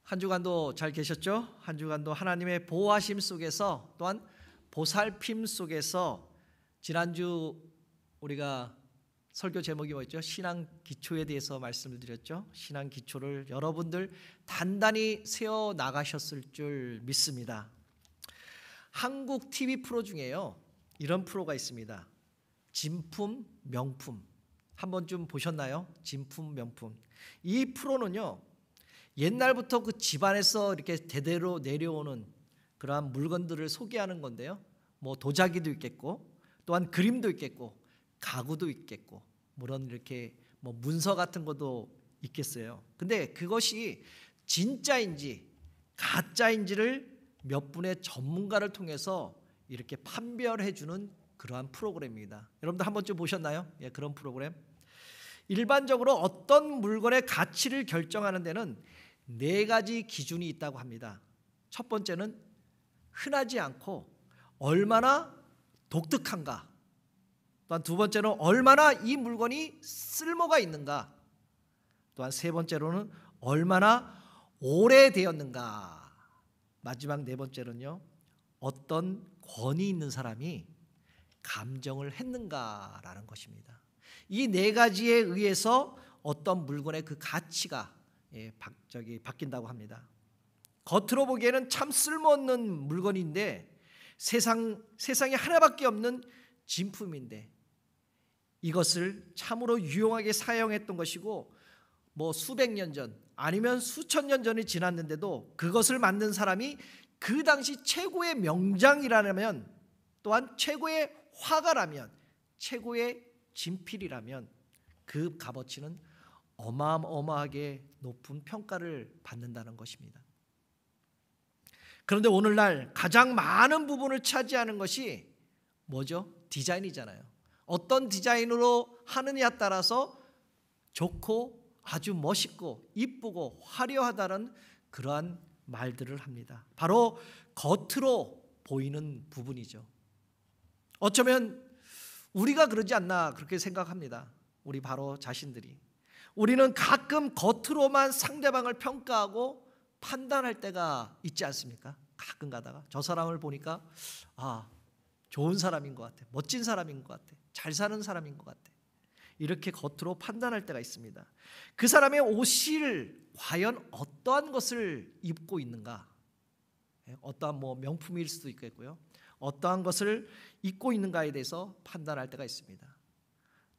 한 주간도 잘 계셨죠? 한 주간도 하나님의 보호하심 속에서 또한 보살핌 속에서 지난주 우리가 설교 제목이 뭐였죠? 신앙 기초에 대해서 말씀을 드렸죠. 신앙 기초를 여러분들 단단히 세워 나가셨을 줄 믿습니다. 한국 TV 프로 중에요, 이런 프로가 있습니다. 진품 명품. 한 번쯤 보셨나요? 진품 명품. 이 프로는요, 옛날부터 그 집안에서 이렇게 대대로 내려오는 그러한 물건들을 소개하는 건데요. 뭐 도자기도 있겠고, 또한 그림도 있겠고, 가구도 있겠고, 물론 이렇게 뭐 문서 같은 것도 있겠어요. 근데 그것이 진짜인지 가짜인지를 몇 분의 전문가를 통해서 이렇게 판별해 주는 그러한 프로그램입니다. 여러분들 한 번쯤 보셨나요? 예, 그런 프로그램. 일반적으로 어떤 물건의 가치를 결정하는 데는 4가지 기준이 있다고 합니다. 첫 번째는 흔하지 않고 얼마나 독특한가. 또한 두 번째는 얼마나 이 물건이 쓸모가 있는가. 또한 세 번째로는 얼마나 오래되었는가. 마지막 4번째는요, 어떤 권위 있는 사람이 감정을 했는가라는 것입니다. 이 4가지에 의해서 어떤 물건의 그 가치가 바뀐다고 합니다. 겉으로 보기에는 참 쓸모없는 물건인데 세상에 하나밖에 없는 진품인데 이것을 참으로 유용하게 사용했던 것이고, 뭐 수백 년 전 아니면 수천 년 전이 지났는데도 그것을 만든 사람이 그 당시 최고의 명장이라면, 또한 최고의 화가라면, 최고의 진필이라면 그 값어치는 어마어마하게 높은 평가를 받는다는 것입니다. 그런데 오늘날 가장 많은 부분을 차지하는 것이 뭐죠? 디자인이잖아요. 어떤 디자인으로 하느냐에 따라서 좋고 아주 멋있고 이쁘고 화려하다는 그러한 말들을 합니다. 바로 겉으로 보이는 부분이죠. 어쩌면 우리가 그러지 않나 그렇게 생각합니다. 우리 바로 자신들이. 우리는 가끔 겉으로만 상대방을 평가하고 판단할 때가 있지 않습니까? 가끔 가다가 저 사람을 보니까 좋은 사람인 것 같아, 멋진 사람인 것 같아, 잘 사는 사람인 것 같아, 이렇게 겉으로 판단할 때가 있습니다. 그 사람의 옷을 과연 어떠한 것을 입고 있는가, 어떠한 뭐 명품일 수도 있겠고요, 어떠한 것을 입고 있는가에 대해서 판단할 때가 있습니다.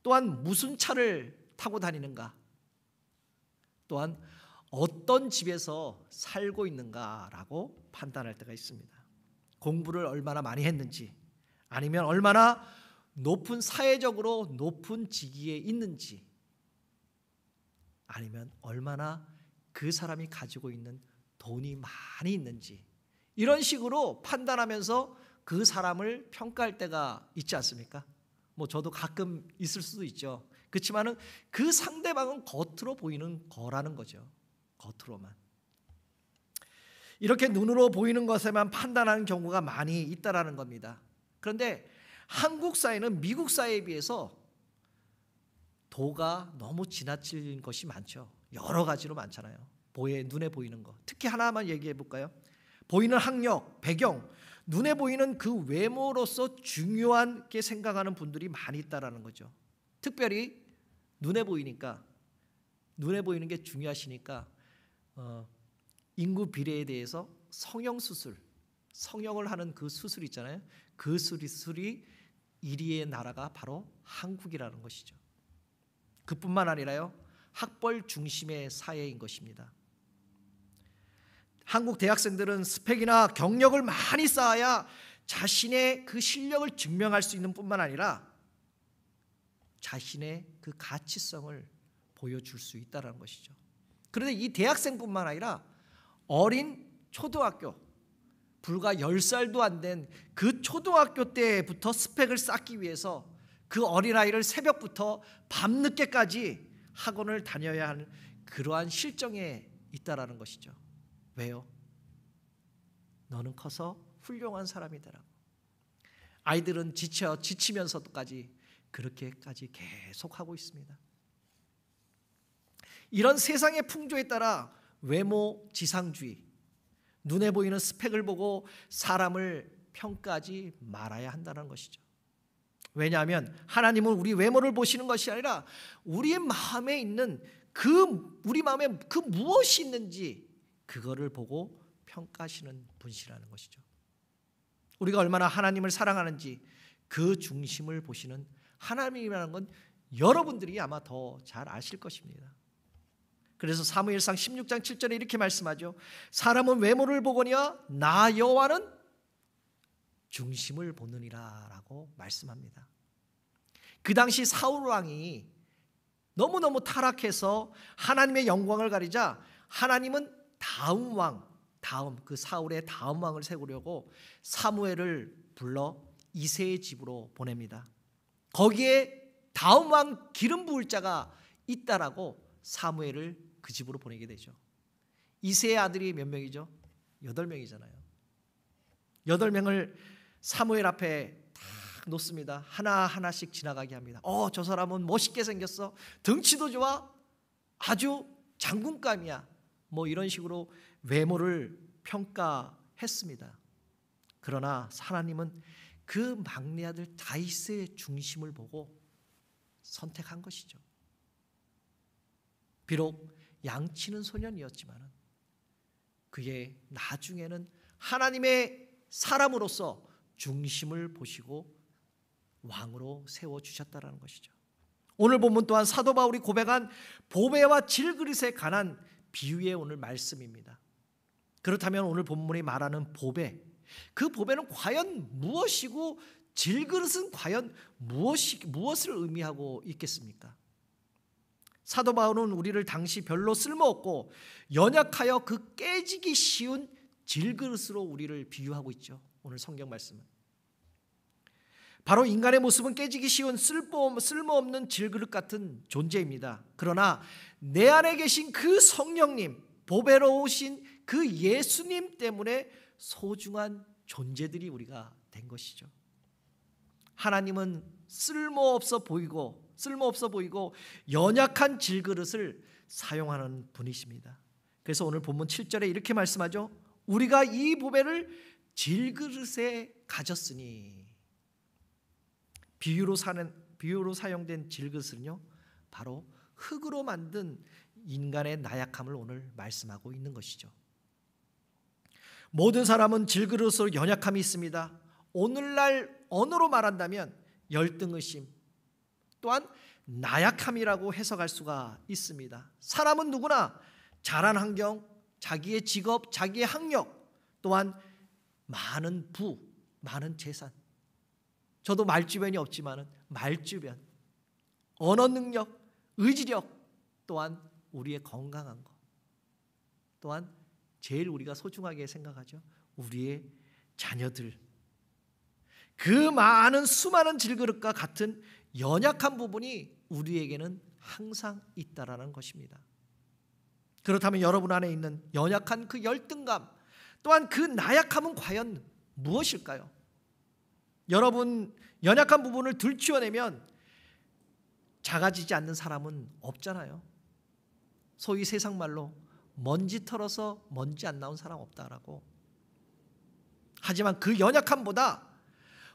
또한 무슨 차를 타고 다니는가, 또한 어떤 집에서 살고 있는가라고 판단할 때가 있습니다. 공부를 얼마나 많이 했는지, 아니면 얼마나 높은 사회적으로 높은 직위에 있는지, 아니면 얼마나 그 사람이 가지고 있는 돈이 많이 있는지, 이런 식으로 판단하면서 그 사람을 평가할 때가 있지 않습니까? 뭐 저도 가끔 있을 수도 있죠. 그렇지만은 그 상대방은 겉으로 보이는 거라는 거죠. 겉으로만. 이렇게 눈으로 보이는 것에만 판단하는 경우가 많이 있다라는 겁니다. 그런데 한국 사회는 미국 사회에 비해서 도가 너무 지나친 것이 많죠. 여러 가지로 많잖아요. 눈에 보이는 거. 특히 하나만 얘기해 볼까요? 보이는 학력, 배경, 눈에 보이는 그 외모로서 중요하게 생각하는 분들이 많이 있다라는 거죠. 특별히 눈에 보이는 게 중요하시니까 인구 비례에 대해서 성형수술, 성형을 하는 그 수술 있잖아요. 그 수술이 1위의 나라가 바로 한국이라는 것이죠. 그뿐만 아니라요, 학벌 중심의 사회인 것입니다. 한국 대학생들은 스펙이나 경력을 많이 쌓아야 자신의 그 실력을 증명할 수 있는 뿐만 아니라 자신의 그 가치성을 보여줄 수 있다는 것이죠. 그런데 이 대학생뿐만 아니라 어린 초등학교, 불과 10살도 안 된 그 초등학교 때부터 스펙을 쌓기 위해서 그 어린아이를 새벽부터 밤늦게까지 학원을 다녀야 하는 그러한 실정에 있다라는 것이죠. 왜요? 너는 커서 훌륭한 사람이 되라고. 아이들은 지치면서도까지 그렇게까지 계속하고 있습니다. 이런 세상의 풍조에 따라 외모 지상주의, 눈에 보이는 스펙을 보고 사람을 평가하지 말아야 한다는 것이죠. 왜냐하면 하나님은 우리 외모를 보시는 것이 아니라 우리의 마음에 있는 우리 마음에 그 무엇이 있는지 그거를 보고 평가하시는 분이라는 것이죠. 우리가 얼마나 하나님을 사랑하는지 그 중심을 보시는 하나님이라는 건 여러분들이 아마 더 잘 아실 것입니다. 그래서 사무엘상 16장 7절에 이렇게 말씀하죠. 사람은 외모를 보거니와 나 여호와는 중심을 보느니라 라고 말씀합니다. 그 당시 사울 왕이 너무너무 타락해서 하나님의 영광을 가리자 하나님은 그 사울의 다음 왕을 세우려고 사무엘을 불러 이새의 집으로 보냅니다. 거기에 다음 왕 기름 부을 자가 있다라고 사무엘을 그 집으로 보내게 되죠. 이새의 아들이 몇 명이죠? 8명이잖아요. 8명을 사무엘 앞에 딱 놓습니다. 하나하나씩 지나가게 합니다. 저 사람은 멋있게 생겼어. 덩치도 좋아. 아주 장군감이야. 뭐 이런 식으로 외모를 평가했습니다. 그러나 하나님은 그 막내 아들 다윗의 중심을 보고 선택한 것이죠. 비록 양치는 소년이었지만 그의 나중에는 하나님의 사람으로서 중심을 보시고 왕으로 세워주셨다는 것이죠. 오늘 본문 또한 사도 바울이 고백한 보배와 질그릇에 관한 비유의 오늘 말씀입니다. 그렇다면 오늘 본문이 말하는 보배, 그 보배는 과연 무엇이고 질그릇은 과연 무엇을 의미하고 있겠습니까? 사도 바울은 우리를 당시 별로 쓸모없고 연약하여 그 깨지기 쉬운 질그릇으로 우리를 비유하고 있죠. 오늘 성경 말씀은 바로 인간의 모습은 깨지기 쉬운 쓸모없는 질그릇 같은 존재입니다. 그러나 내 안에 계신 그 성령님, 보배로우신 그 예수님 때문에 소중한 존재들이 우리가 된 것이죠. 하나님은 쓸모없어 보이고 연약한 질그릇을 사용하는 분이십니다. 그래서 오늘 본문 7절에 이렇게 말씀하죠. 우리가 이 보배를 질그릇에 가졌으니, 비유로 사용된 질그릇은요 바로 흙으로 만든 인간의 나약함을 오늘 말씀하고 있는 것이죠. 모든 사람은 질그릇으로 연약함이 있습니다. 오늘날 언어로 말한다면 열등의심 또한 나약함이라고 해석할 수가 있습니다. 사람은 누구나 자란 환경, 자기의 직업, 자기의 학력, 또한 많은 많은 재산, 저도 말주변이 없지만 말주변, 언어 능력, 의지력, 또한 우리의 건강한 것, 또한 제일 우리가 소중하게 생각하죠. 우리의 자녀들. 그 수많은 질그릇과 같은 연약한 부분이 우리에게는 항상 있다라는 것입니다. 그렇다면 여러분 안에 있는 연약한 그 열등감, 또한 그 나약함은 과연 무엇일까요? 여러분 연약한 부분을 들추어내면 작아지지 않는 사람은 없잖아요. 소위 세상 말로 먼지 털어서 먼지 안 나온 사람 없다라고. 하지만 그 연약함보다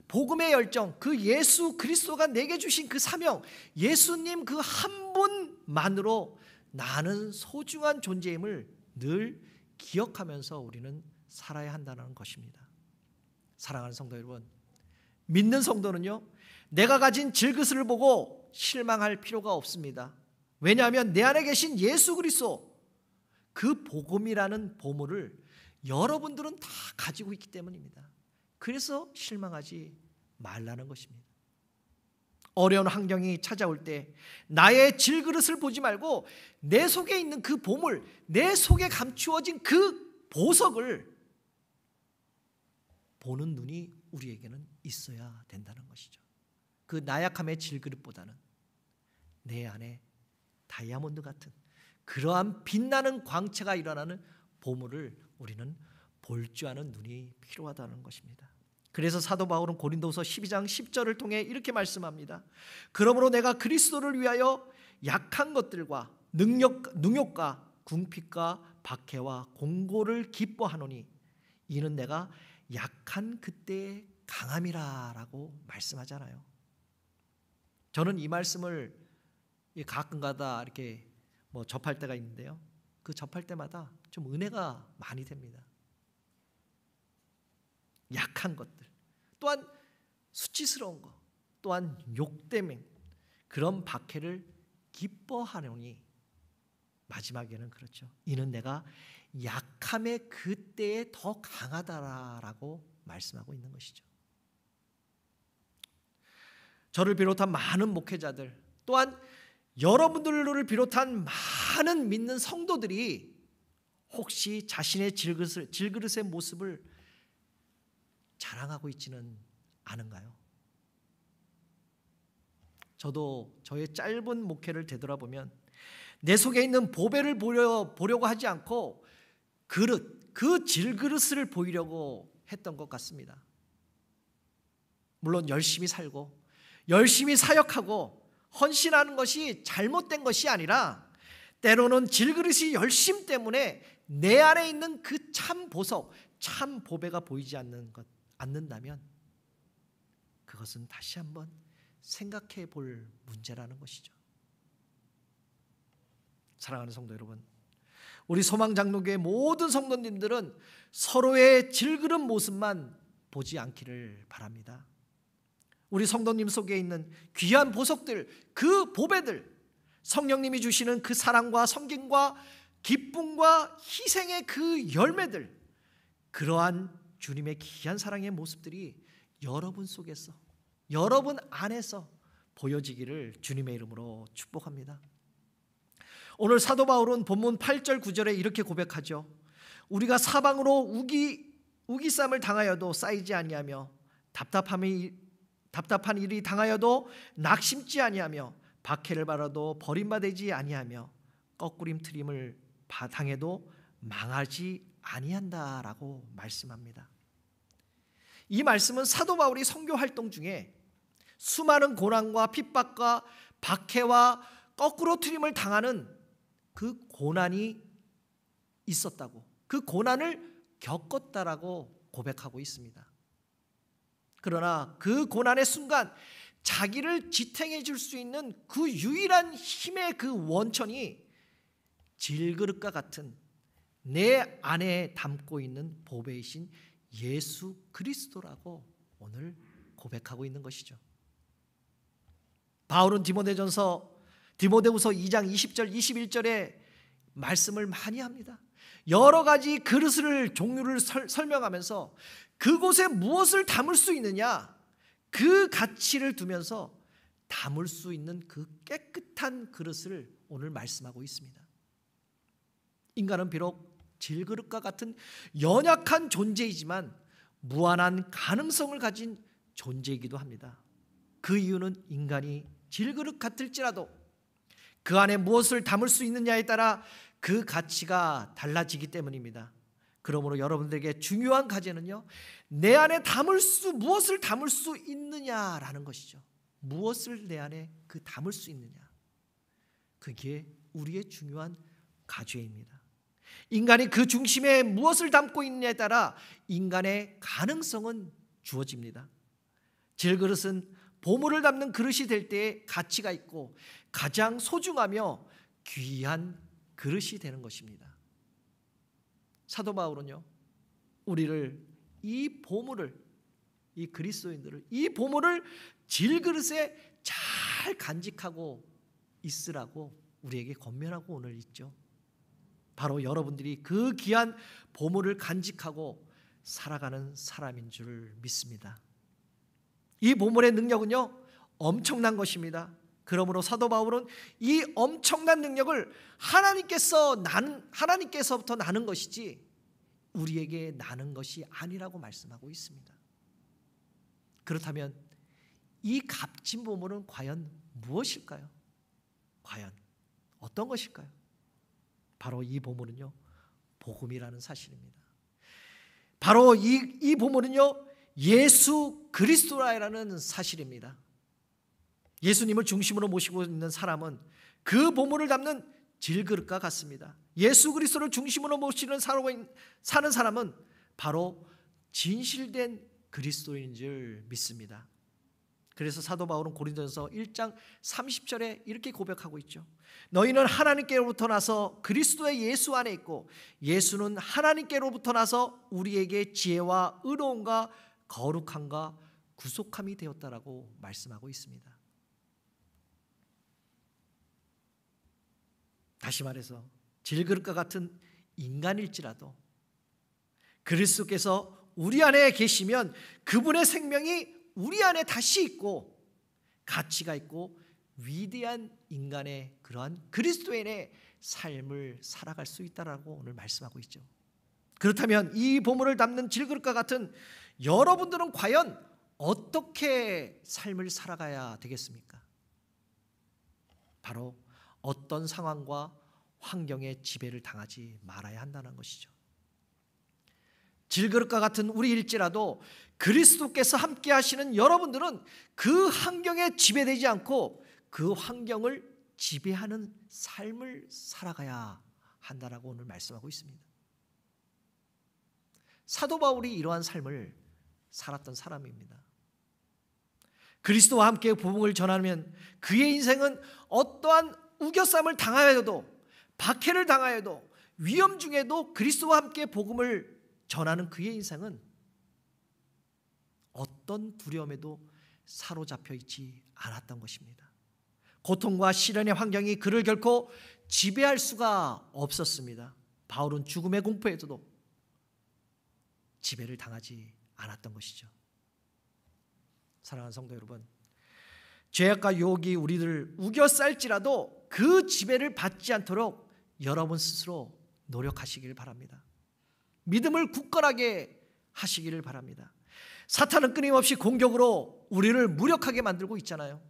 복음의 열정, 그 예수 그리스도가 내게 주신 그 사명, 예수님 그 한 분만으로 나는 소중한 존재임을 늘 기억하면서 우리는 살아야 한다는 것입니다. 사랑하는 성도 여러분, 믿는 성도는요 내가 가진 질그릇을 보고 실망할 필요가 없습니다. 왜냐하면 내 안에 계신 예수 그리스도, 그 복음이라는 보물을 여러분들은 다 가지고 있기 때문입니다. 그래서 실망하지 말라는 것입니다. 어려운 환경이 찾아올 때 나의 질그릇을 보지 말고 내 속에 있는 그 보물, 내 속에 감추어진 그 보석을 보는 눈이 우리에게는 있어야 된다는 것이죠. 그 나약함의 질그릇보다는 내 안에 다이아몬드 같은 그러한 빛나는 광채가 일어나는 보물을 우리는 볼 줄 아는 눈이 필요하다는 것입니다. 그래서 사도 바울은 고린도서 12장 10절을 통해 이렇게 말씀합니다. 그러므로 내가 그리스도를 위하여 약한 것들과 능욕과 궁핍과 박해와 공고를 기뻐하노니 이는 내가 약한 그때의 강함이라라고 말씀하잖아요. 저는 이 말씀을 가끔가다 이렇게 접할 때가 있는데요. 그 접할 때마다 좀 은혜가 많이 됩니다. 약한 것들, 또한 수치스러운 것, 또한 욕되는 그런 박해를 기뻐하노니 마지막에는 그렇죠. 이는 내가 약함의 그때에 더 강하다라고 말씀하고 있는 것이죠. 저를 비롯한 많은 목회자들, 또한 여러분들을 비롯한 많은 믿는 성도들이 혹시 자신의 질그릇의 모습을 자랑하고 있지는 않은가요? 저도 저의 짧은 목회를 되돌아보면 내 속에 있는 보배를 보려고 하지 않고 그 질그릇을 보이려고 했던 것 같습니다. 물론 열심히 살고 열심히 사역하고 헌신하는 것이 잘못된 것이 아니라 때로는 질그릇이 열심 때문에 내 안에 있는 그 참 보석, 참 보배가 보이지 않는다면 그것은 다시 한번 생각해 볼 문제라는 것이죠. 사랑하는 성도 여러분, 우리 소망장로교회 모든 성도님들은 서로의 질그릇 모습만 보지 않기를 바랍니다. 우리 성도님 속에 있는 귀한 보석들, 그 보배들, 성령님이 주시는 그 사랑과 섬김과 기쁨과 희생의 그 열매들, 그러한 주님의 귀한 사랑의 모습들이 여러분 속에서, 여러분 안에서 보여지기를 주님의 이름으로 축복합니다. 오늘 사도 바울은 본문 8절 9절에 이렇게 고백하죠. 우리가 사방으로 우기쌈을 당하여도 쌓이지 아니하며 답답한 일이 당하여도 낙심치 아니하며 박해를 받아도 버림받지 아니하며 거꾸림트림을 당해도 망하지 아니한다라고 말씀합니다. 이 말씀은 사도 바울이 선교 활동 중에 수많은 고난과 핍박과 박해와 거꾸로트림을 당하는 그 고난이 있었다고, 그 고난을 겪었다라고 고백하고 있습니다. 그러나 그 고난의 순간 자기를 지탱해 줄 수 있는 그 유일한 힘의 그 원천이 질그릇과 같은 내 안에 담고 있는 보배이신 예수 그리스도라고 오늘 고백하고 있는 것이죠. 바울은 디모데후서 2장 20절 21절에 말씀을 많이 합니다. 여러 가지 그릇을 종류를 설명하면서 그곳에 무엇을 담을 수 있느냐, 그 가치를 두면서 담을 수 있는 그 깨끗한 그릇을 오늘 말씀하고 있습니다. 인간은 비록 질그릇과 같은 연약한 존재이지만 무한한 가능성을 가진 존재이기도 합니다. 그 이유는 인간이 질그릇 같을지라도 그 안에 무엇을 담을 수 있느냐에 따라 그 가치가 달라지기 때문입니다. 그러므로 여러분들에게 중요한 과제는요, 내 안에 무엇을 담을 수 있느냐라는 것이죠. 무엇을 내 안에 담을 수 있느냐, 그게 우리의 중요한 과제입니다. 인간이 그 중심에 무엇을 담고 있느냐에 따라 인간의 가능성은 주어집니다. 질그릇은 보물을 담는 그릇이 될 때에 가치가 있고 가장 소중하며 귀한 그릇이 되는 것입니다. 사도 바울은요, 우리를 이 보물을, 이 그리스도인들을 이 보물을 질그릇에 잘 간직하고 있으라고 우리에게 권면하고 오늘 있죠. 바로 여러분들이 그 귀한 보물을 간직하고 살아가는 사람인 줄 믿습니다. 이 보물의 능력은요, 엄청난 것입니다. 그러므로 사도 바울은 이 엄청난 능력을 하나님께서부터 나는 것이지 우리에게 나는 것이 아니라고 말씀하고 있습니다. 그렇다면 이 값진 보물은 과연 무엇일까요? 과연 어떤 것일까요? 바로 이 보물은요, 복음이라는 사실입니다. 바로 이 보물은요, 예수 그리스도라는 사실입니다. 예수님을 중심으로 모시고 있는 사람은 그 보물을 담는 질그릇과 같습니다. 예수 그리스도를 중심으로 모시는 사는 사람은 바로 진실된 그리스도인인 줄 믿습니다. 그래서 사도 바울은 고린도전서 1장 30절에 이렇게 고백하고 있죠. 너희는 하나님께로부터 나서 그리스도의 예수 안에 있고 예수는 하나님께로부터 나서 우리에게 지혜와 의로움과 거룩함과 구속함이 되었다라고 말씀하고 있습니다. 다시 말해서 질그릇과 같은 인간일지라도 그리스도께서 우리 안에 계시면 그분의 생명이 우리 안에 다시 있고 가치가 있고 위대한 인간의 그러한 그리스도인의 삶을 살아갈 수 있다라고 오늘 말씀하고 있죠. 그렇다면 이 보물을 담는 질그릇과 같은 여러분들은 과연 어떻게 삶을 살아가야 되겠습니까? 바로 어떤 상황과 환경에 지배를 당하지 말아야 한다는 것이죠. 질그릇과 같은 우리일지라도 그리스도께서 함께 하시는 여러분들은 그 환경에 지배되지 않고 그 환경을 지배하는 삶을 살아가야 한다라고 오늘 말씀하고 있습니다. 사도 바울이 이러한 삶을 살았던 사람입니다. 그리스도와 함께 복음을 전하면 그의 인생은 어떠한 우겨쌈을 당하여도 박해를 당하여도 위험 중에도 그리스도와 함께 복음을 전하는 그의 인생은 어떤 두려움에도 사로잡혀 있지 않았던 것입니다. 고통과 시련의 환경이 그를 결코 지배할 수가 없었습니다. 바울은 죽음의 공포에서도 지배를 당하지 않았던 것이죠. 사랑하는 성도 여러분, 죄악과 유혹이 우리를 우겨쌀지라도 그 지배를 받지 않도록 여러분 스스로 노력하시길 바랍니다. 믿음을 굳건하게 하시기를 바랍니다. 사탄은 끊임없이 공격으로 우리를 무력하게 만들고 있잖아요.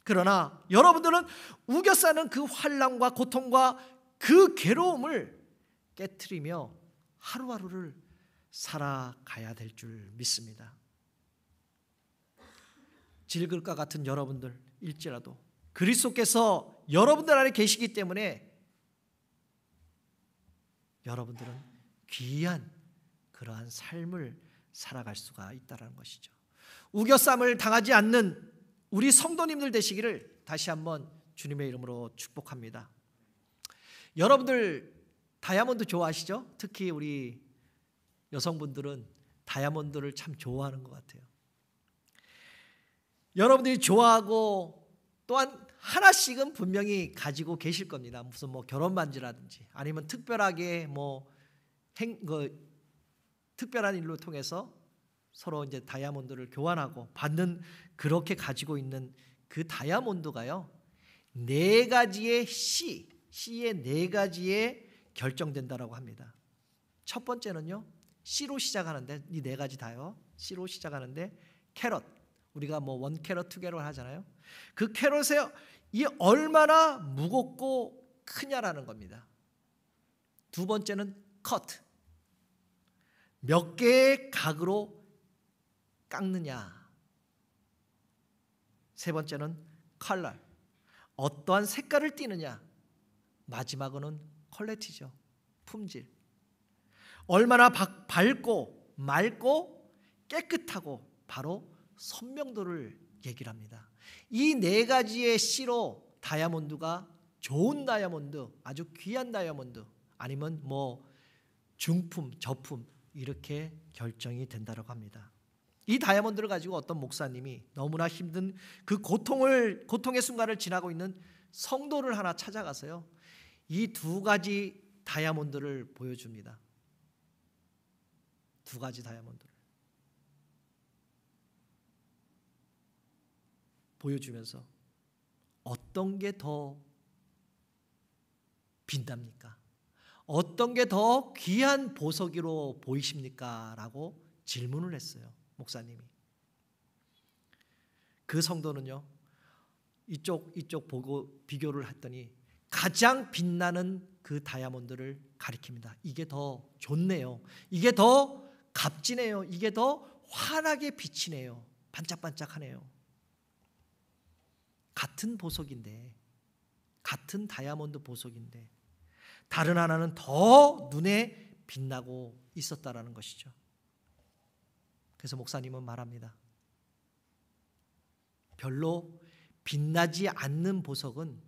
그러나 여러분들은 우겨싸는 그 환난과 고통과 그 괴로움을 깨트리며 하루하루를 살아가야 될 줄 믿습니다. 질그릇과 같은 여러분들일지라도 그리스도께서 여러분들 안에 계시기 때문에 여러분들은 귀한 그러한 삶을 살아갈 수가 있다는 것이죠. 우겨쌈을 당하지 않는 우리 성도님들 되시기를 다시 한번 주님의 이름으로 축복합니다. 여러분들 다이아몬드 좋아하시죠? 특히 우리 여성분들은 다이아몬드를 참 좋아하는 것 같아요. 여러분들이 좋아하고 또한 하나씩은 분명히 가지고 계실 겁니다. 무슨 결혼 반지라든지 아니면 특별하게 특별한 일로 통해서 서로 이제 다이아몬드를 교환하고 받는 그렇게 가지고 있는 그 다이아몬드가요. 4가지의 C의 4가지에 결정된다라고 합니다. 첫 번째는요. C로 시작하는데 이 4가지 다요. C로 시작하는데 캐럿. 우리가 1캐럿, 2캐럿 하잖아요. 그 캐럿에 이 얼마나 무겁고 크냐라는 겁니다. 두 번째는 컷. 몇 개의 각으로 깎느냐. 세 번째는 컬러. 어떠한 색깔을 띠느냐. 마지막으로는 퀄리티죠. 품질. 얼마나 밝고 맑고 깨끗하고 바로 선명도를 얘기를 합니다. 이 4가지의 C로 다이아몬드가 좋은 다이아몬드, 아주 귀한 다이아몬드 아니면 중품, 저품 이렇게 결정이 된다고 합니다. 이 다이아몬드를 가지고 어떤 목사님이 너무나 힘든 그 고통의 순간을 지나고 있는 성도를 하나 찾아가서요. 이 2가지 다이아몬드를 보여줍니다. 2가지 다이아몬드를 보여주면서 어떤 게 더 빛납니까? 어떤 게 더 귀한 보석으로 보이십니까? 라고 질문을 했어요. 목사님이. 그 성도는요. 이쪽 보고 비교를 했더니 가장 빛나는 그 다이아몬드를 가리킵니다. 이게 더 좋네요. 이게 더 값지네요. 이게 더 환하게 비치네요. 반짝반짝하네요. 같은 보석인데 같은 다이아몬드 보석인데 다른 하나는 더 눈에 빛나고 있었다라는 것이죠. 그래서 목사님은 말합니다. 별로 빛나지 않는 보석은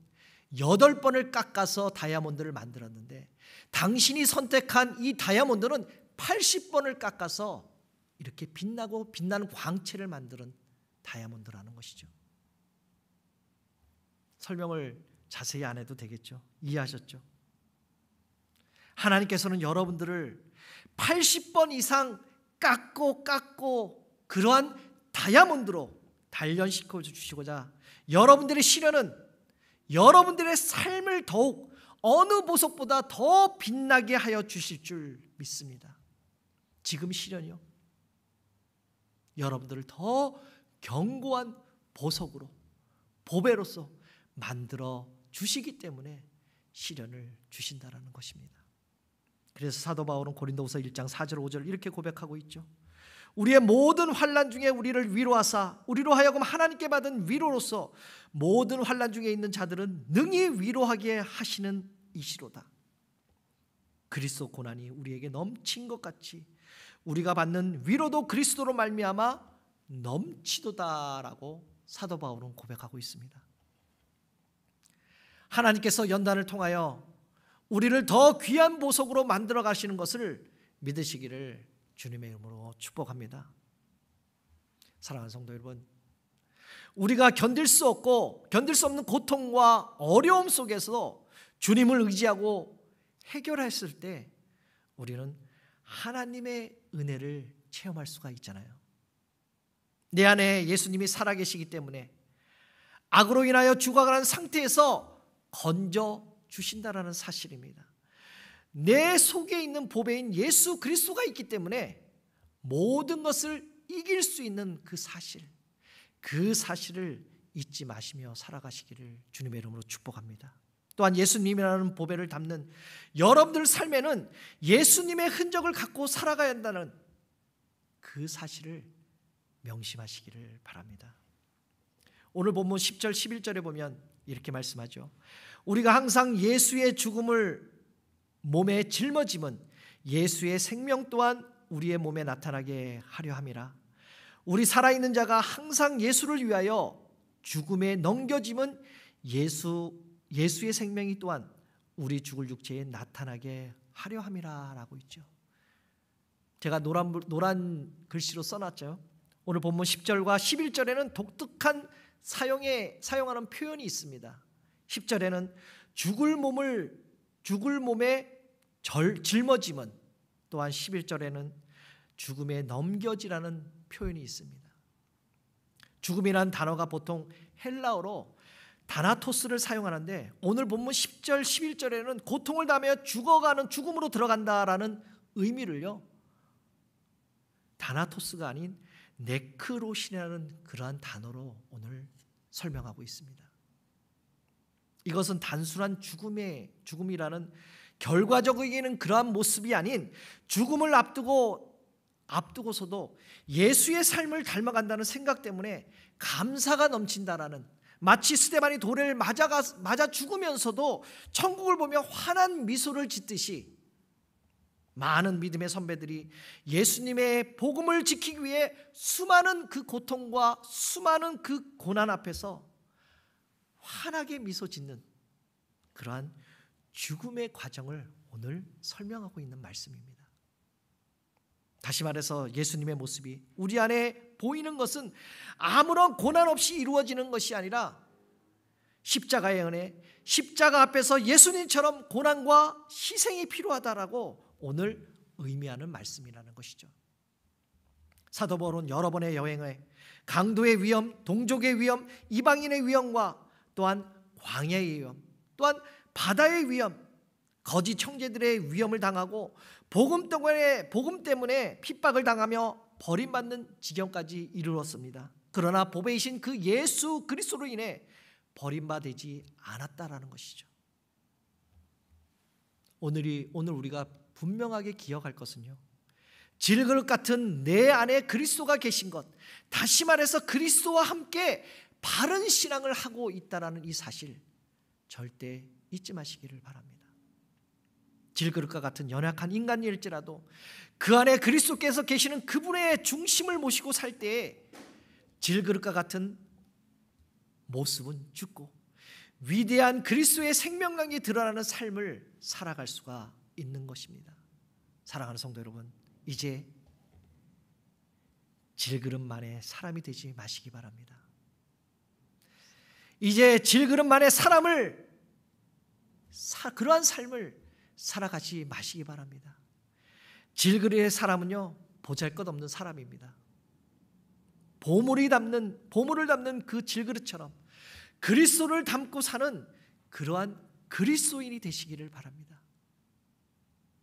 8번을 깎아서 다이아몬드를 만들었는데 당신이 선택한 이 다이아몬드는 80번을 깎아서 이렇게 빛나고 빛나는 광채를 만드는 다이아몬드라는 것이죠. 설명을 자세히 안 해도 되겠죠. 이해하셨죠? 하나님께서는 여러분들을 80번 이상 깎고 그러한 다이아몬드로 단련시켜 주시고자 여러분들의 시련은 여러분들의 삶을 더욱 어느 보석보다 더 빛나게 하여 주실 줄 믿습니다. 지금 시련이요, 여러분들을 더 견고한 보석으로 보배로서 만들어 주시기 때문에 시련을 주신다라는 것입니다. 그래서 사도 바울은 고린도후서 1장 4절 5절 이렇게 고백하고 있죠. 우리의 모든 환난 중에 우리를 위로하사 우리로 하여금 하나님께 받은 위로로서 모든 환난 중에 있는 자들은 능히 위로하게 하시는 이시로다. 그리스도 고난이 우리에게 넘친 것 같이 우리가 받는 위로도 그리스도로 말미암아 넘치도다라고 사도 바울은 고백하고 있습니다. 하나님께서 연단을 통하여 우리를 더 귀한 보석으로 만들어 가시는 것을 믿으시기를 주님의 이름으로 축복합니다. 사랑하는 성도 여러분, 우리가 견딜 수 없는 고통과 어려움 속에서 주님을 의지하고 해결했을 때 우리는 하나님의 은혜를 체험할 수가 있잖아요. 내 안에 예수님이 살아계시기 때문에 악으로 인하여 죽어가는 상태에서 건져 주신다라는 사실입니다. 내 속에 있는 보배인 예수 그리스도가 있기 때문에 모든 것을 이길 수 있는 그 사실을 잊지 마시며 살아가시기를 주님의 이름으로 축복합니다. 또한 예수님이라는 보배를 담는 여러분들 삶에는 예수님의 흔적을 갖고 살아가야 한다는 그 사실을 명심하시기를 바랍니다. 오늘 본문 10절 11절에 보면 이렇게 말씀하죠. 우리가 항상 예수의 죽음을 몸에 짊어짐은 예수의 생명 또한 우리의 몸에 나타나게 하려 함이라. 우리 살아있는 자가 항상 예수를 위하여 죽음에 넘겨짐은 예수의 생명이 또한 우리 죽을 육체에 나타나게 하려 함이라 라고 있죠. 제가 노란 글씨로 써놨죠. 오늘 본문 10절과 11절에는 독특한 사용하는 표현이 있습니다. 10절에는 죽을 몸에 짊어짐은, 또한 11절에는 죽음에 넘겨지라는 표현이 있습니다. 죽음이라는 단어가 보통 헬라어로 다나토스를 사용하는데 오늘 본문 10절 11절에는 고통을 당하며 죽음으로 들어간다라는 의미를요, 다나토스가 아닌 네크로시라는 그러한 단어로 오늘 설명하고 있습니다. 이것은 단순한 죽음이라는 결과적이게는 그러한 모습이 아닌 죽음을 앞두고서도 예수의 삶을 닮아간다는 생각 때문에 감사가 넘친다라는, 마치 스데반이 돌을 맞아 죽으면서도 천국을 보며 환한 미소를 짓듯이 많은 믿음의 선배들이 예수님의 복음을 지키기 위해 수많은 그 고통과 수많은 그 고난 앞에서 환하게 미소 짓는 그러한 죽음의 과정을 오늘 설명하고 있는 말씀입니다. 다시 말해서 예수님의 모습이 우리 안에 보이는 것은 아무런 고난 없이 이루어지는 것이 아니라 십자가의 은혜, 십자가 앞에서 예수님처럼 고난과 희생이 필요하다라고 오늘 의미하는 말씀이라는 것이죠. 사도 바울은 여러 번의 여행에 강도의 위험, 동족의 위험, 이방인의 위험과 또한 광야의 위험, 또한 바다의 위험, 거짓 형제들의 위험을 당하고 복음 때문에 핍박을 당하며 버림받는 지경까지 이르렀습니다. 그러나 보배이신 그 예수 그리스도로 인해 버림받지 않았다라는 것이죠. 오늘 우리가 분명하게 기억할 것은요, 질그릇 같은 내 안에 그리스도가 계신 것, 다시 말해서 그리스도와 함께 바른 신앙을 하고 있다라는 이 사실, 절대 잊지 마시기를 바랍니다. 질그릇과 같은 연약한 인간일지라도 그 안에 그리스도께서 계시는 그분의 중심을 모시고 살 때에 질그릇과 같은 모습은 죽고 위대한 그리스도의 생명력이 드러나는 삶을 살아갈 수가 있는 것입니다. 사랑하는 성도 여러분, 이제 질그릇만의 사람이 되지 마시기 바랍니다. 이제 질그릇만의 그러한 삶을 살아가지 마시기 바랍니다. 질그릇의 사람은요, 보잘것없는 사람입니다. 보물을 담는 그 질그릇처럼 그리스도를 담고 사는 그러한 그리스도인이 되시기를 바랍니다.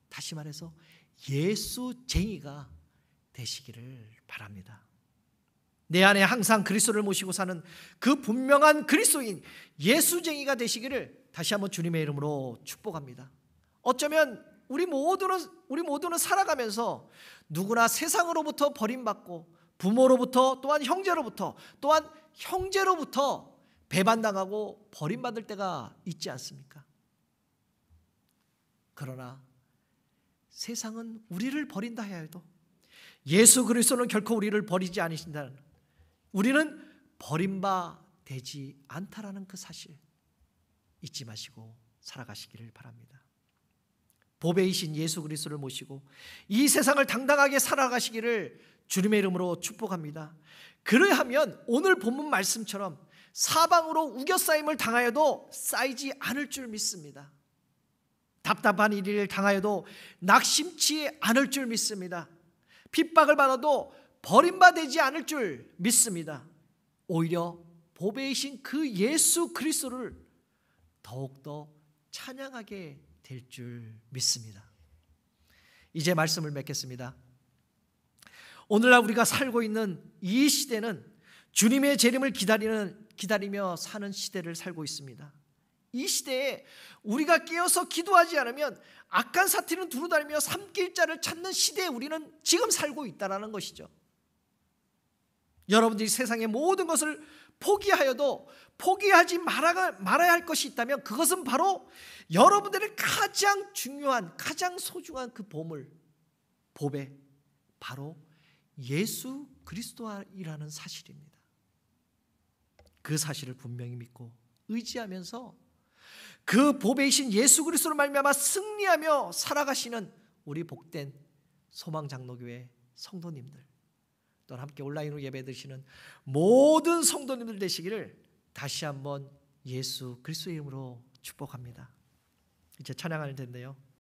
다시 말해서 예수쟁이가 되시기를 바랍니다. 내 안에 항상 그리스도를 모시고 사는 그 분명한 그리스도인 예수쟁이가 되시기를 다시 한번 주님의 이름으로 축복합니다. 어쩌면 우리 모두는 살아가면서 누구나 세상으로부터 버림받고 부모로부터 또한 형제로부터 배반당하고 버림받을 때가 있지 않습니까? 그러나 세상은 우리를 버린다 해도 예수 그리스도는 결코 우리를 버리지 않으신다는, 우리는 버림받지 않다라는 그 사실 잊지 마시고 살아가시기를 바랍니다. 보배이신 예수 그리스도를 모시고 이 세상을 당당하게 살아가시기를 주님의 이름으로 축복합니다. 그러하면 오늘 본문 말씀처럼 사방으로 우겨싸임을 당하여도 쌓이지 않을 줄 믿습니다. 답답한 일을 당하여도 낙심치 않을 줄 믿습니다. 핍박을 받아도 버림받지 않을 줄 믿습니다. 오히려 보배이신 그 예수 그리스도를 더욱더 찬양하게 될 줄 믿습니다. 이제 말씀을 맺겠습니다. 오늘날 우리가 살고 있는 이 시대는 주님의 재림을 기다리며 사는 시대를 살고 있습니다. 이 시대에 우리가 깨어서 기도하지 않으면 악한 사티는 두루다니며 삼킬자를 찾는 시대에 우리는 지금 살고 있다는 것이죠. 여러분들이 세상의 모든 것을 포기하여도 포기하지 말아야 할 것이 있다면 그것은 바로 여러분들의 가장 중요한, 가장 소중한 그 보배, 바로 예수 그리스도이라는 사실입니다. 그 사실을 분명히 믿고 의지하면서 그 보배이신 예수 그리스도로 말미암아 승리하며 살아가시는 우리 복된 소망장로교회 성도님들, 또한 함께 온라인으로 예배드리시는 모든 성도님들 되시기를 다시 한번 예수 그리스도의 이름으로 축복합니다. 이제 찬양할 텐데요.